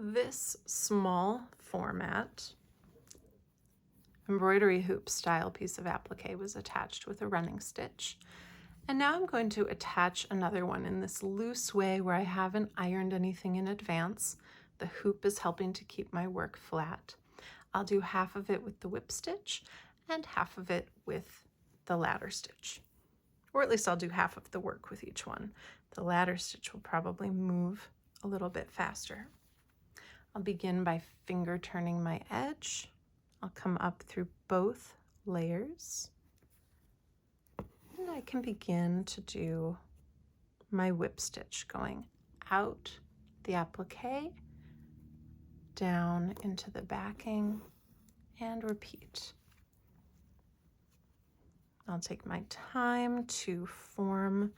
This small format embroidery hoop style piece of applique was attached with a running stitch. And now I'm going to attach another one in this loose way where I haven't ironed anything in advance. The hoop is helping to keep my work flat. I'll do half of it with the whip stitch and half of it with the ladder stitch. Or at least I'll do half of the work with each one. The ladder stitch will probably move a little bit faster. I'll begin by finger turning my edge. I'll come up through both layers. And I can begin to do my whip stitch going out the applique, down into the backing, and repeat. I'll take my time to form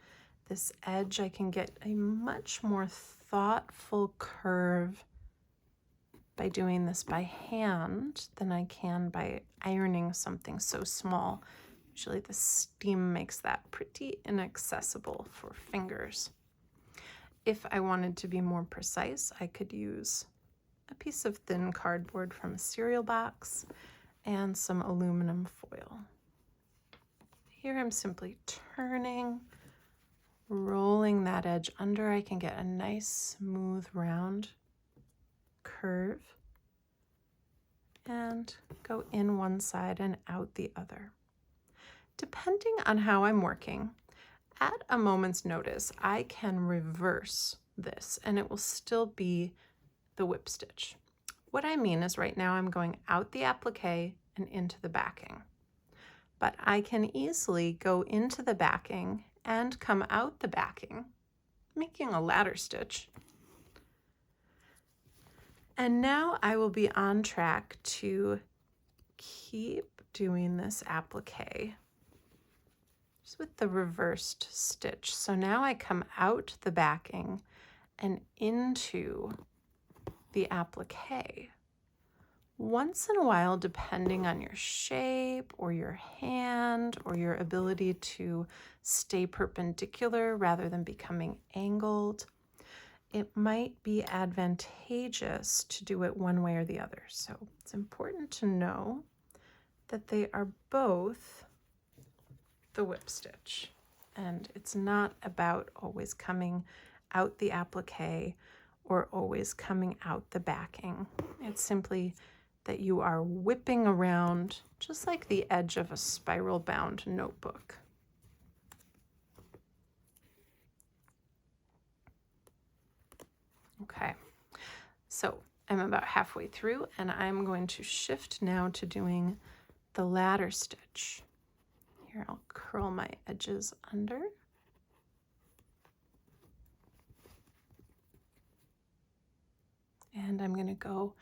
this edge. I can get a much more thoughtful curve by doing this by hand than I can by ironing something so small. Usually the steam makes that pretty inaccessible for fingers. If I wanted to be more precise, I could use a piece of thin cardboard from a cereal box and some aluminum foil. Here I'm simply turning, rolling that edge under. I can get a nice smooth round curve and go in one side and out the other. Depending on how I'm working, at a moment's notice, I can reverse this and it will still be the whip stitch. What I mean is right now I'm going out the applique and into the backing, but I can easily go into the backing and come out the backing, making a ladder stitch. And now I will be on track to keep doing this applique just with the reversed stitch. So now I come out the backing and into the applique. Once in a while, depending on your shape or your hand or your ability to stay perpendicular rather than becoming angled, it might be advantageous to do it one way or the other. So it's important to know that they are both the whip stitch. And it's not about always coming out the applique or always coming out the backing. It's simply that you are whipping around just like the edge of a spiral bound notebook. Okay, so I'm about halfway through and I'm going to shift now to doing the ladder stitch. Here I'll curl my edges under. And I'm going to go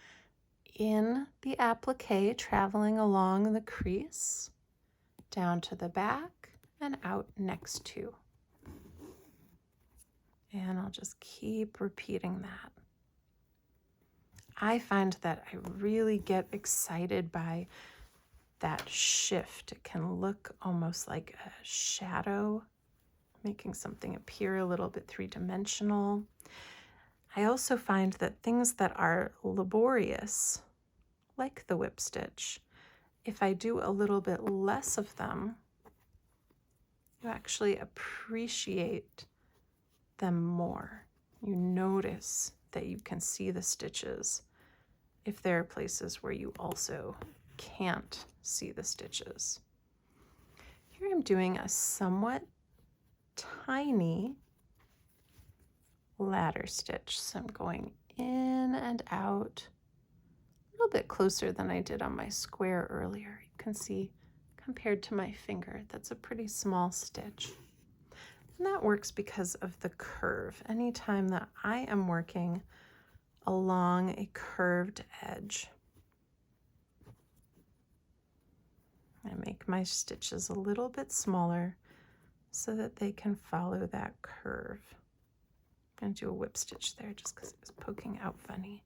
in the applique, traveling along the crease, down to the back and out next to. And I'll just keep repeating that. I find that I really get excited by that shift. It can look almost like a shadow, making something appear a little bit three-dimensional. I also find that things that are laborious, like the whip stitch, if I do a little bit less of them, you actually appreciate them more. You notice that you can see the stitches if there are places where you also can't see the stitches. Here I'm doing a somewhat tiny ladder stitch. So I'm going in and out a little bit closer than I did on my square earlier. You can see compared to my finger, that's a pretty small stitch. And that works because of the curve. Anytime that I am working along a curved edge, I make my stitches a little bit smaller so that they can follow that curve. I'm going to do a whip stitch there just because it was poking out funny.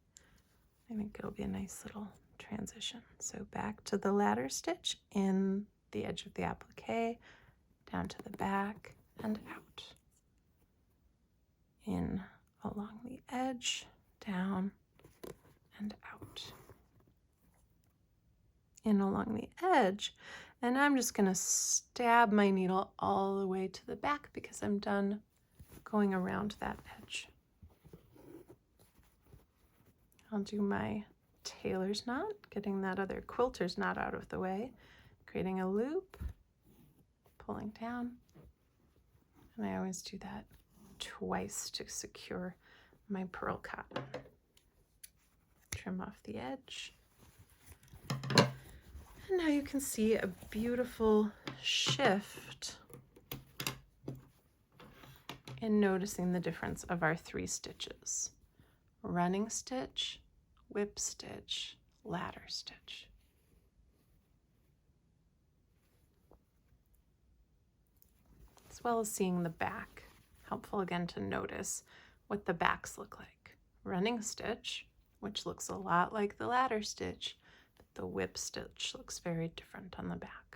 I think it'll be a nice little transition. So back to the ladder stitch, in the edge of the applique, down to the back and out. In along the edge, down and out. In along the edge, and I'm just going to stab my needle all the way to the back because I'm done going around that edge. I'll do my tailor's knot, getting that other quilter's knot out of the way, creating a loop, pulling down, and I always do that twice to secure my pearl cotton. Trim off the edge. And now you can see a beautiful shift in noticing the difference of our 3 stitches. Running stitch, whip stitch, ladder stitch. As well as seeing the back. Helpful again to notice what the backs look like. Running stitch, which looks a lot like the ladder stitch, but the whip stitch looks very different on the back.